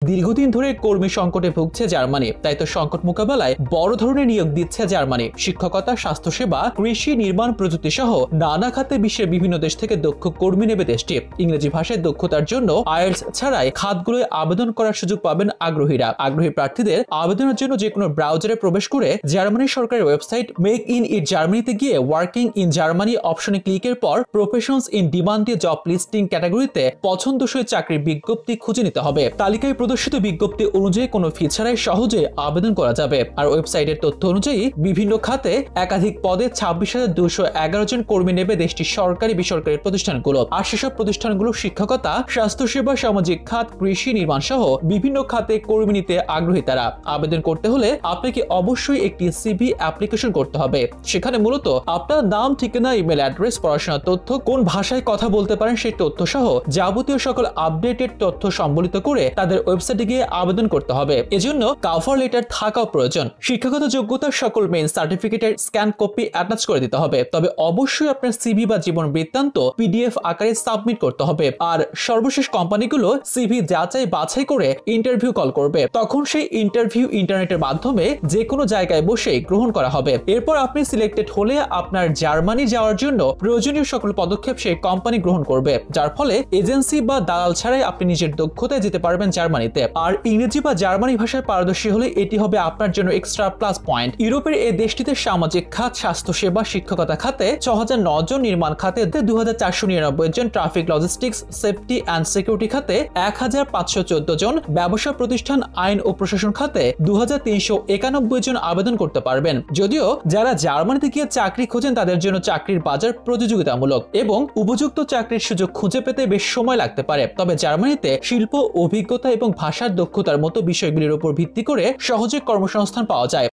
দীর্ঘদিন ধরে কর্মী সংকটে ভুগছে জার্মানি, তাই তো সংকট মোকাবেলায় বড় ধরনের নিয়োগ দিচ্ছে জার্মানি। শিক্ষকতা, স্বাস্থ্যসেবা, কৃষি, নির্মাণ, প্রযুক্তি সহ নানা খাতে বিশ্বের বিভিন্ন দেশ থেকে দক্ষ কর্মী নেবে দেশটি। ইংরেজি ভাষায় দক্ষতার জন্য আইএলটিএস ছাড়াই খাতগুলোয় আবেদন করার সুযোগ পাবেন আগ্রহীরা। আগ্রহী প্রার্থীদের আবেদনের জন্য যে কোনো ব্রাউজারে প্রবেশ করে জার্মানির সরকারের ওয়েবসাইট মেক ইন ইট জার্মানিতে গিয়ে ওয়ার্কিং ইন জার্মানি অপশনে ক্লিকের পর প্রফেশনস ইন ডিমান্ড দিয়ে জব লিস্টিং ক্যাটাগরিতে পছন্দসই চাকরির বিজ্ঞপ্তি খুঁজে নিতে হবে। তালিকায় প্রদর্শিত বিজ্ঞপ্তি অনুযায়ী কোনো ফি ছাড়াই সহজে আবেদন করা যাবে। আর ওয়েবসাইটের তথ্য অনুযায়ী বিভিন্ন খাতে একাধিক পদে 26,211 জন কর্মী নেবে দেশটির সরকারি বেসরকারি প্রতিষ্ঠানগুলো। আর সেসব প্রতিষ্ঠানগুলো শিক্ষকতা, স্বাস্থ্যসেবা, সামাজিক খাত, কৃষি, নির্মাণ সহ বিভিন্ন খাতে কর্মী নিতে আগ্রহী তারা। আবেদন করতে হলে আপনাকে অবশ্যই একটি সিভি অ্যাপ্লিকেশন করতে হবে। সেখানে মূলত আপনার নাম, ঠিকানা, ইমেল অ্যাড্রেস, পড়াশোনার তথ্য, কোন ভাষায় কথা বলতে পারেন সেই তথ্য সহ যাবতীয় সকল আপডেটেড তথ্য সম্বলিত করে তাদের ওয়েবসাইটে গিয়ে আবেদন করতে হবে। এজন্য কভার লেটার থাকাও প্রয়োজন। শিক্ষাগত যোগ্যতার সকল মেইন সার্টিফিকেটের স্ক্যান কপি অ্যাটাচ করে দিতে হবে। তবে অবশ্যই আপনার সিভি বা জীবন বৃত্তান্ত পিডিএফ আকারে সাবমিট করতে হবে। আর সর্বশেষ কোম্পানিগুলো সিভি যাচাই বাছাই করে ইন্টারভিউ কল করবে। তখন সেই ইন্টারভিউ ইন্টারনেটের মাধ্যমে যে কোনো জায়গায় বসে গ্রহণ করা হবে। এরপর আপনি সিলেক্টেড হলে আপনার জার্মানি যাওয়ার জন্য প্রয়োজনীয় সকল পদক্ষেপ সেই কোম্পানি গ্রহণ করবে, যার ফলে এজেন্সি বা দালাল ছাড়াই আপনি নিজের দক্ষতায় যেতে পারবেন জার্মানিতে। আর ইংরেজি বা জার্মানি ভাষায় পারদর্শী হলে এটি হবে আপনার জন্য এক্সট্রা প্লাস পয়েন্ট। ইউরোপের এই দেশটিতে সামাজিক খাত, স্বাস্থ্যসেবা, শিক্ষকতা খাতে 6,009 জন, নির্মাণ খাতে 2,499 জন, traffic, logistics, safety and security খাতে 1,514 জন, ব্যবসা প্রতিষ্ঠান, আইন ও প্রশাসন খাতে 2,391 জন আবেদন করতে পারবেন। যদিও যারা জার্মানিতে গিয়ে চাকরি খোঁজেন তাদের জন্য চাকরির বাজার প্রতিযোগিতামূলক এবং উপযুক্ত চাকরির সুযোগ খুঁজে পেতে বেশ সময় লাগতে পারে। তবে জার্মানিতে শিল্প, অভিজ্ঞতা এবং ভাষার দক্ষতার মতো বিষয়গুলির উপর ভিত্তি করে সহজে কর্মসংস্থান পাওয়া যায়।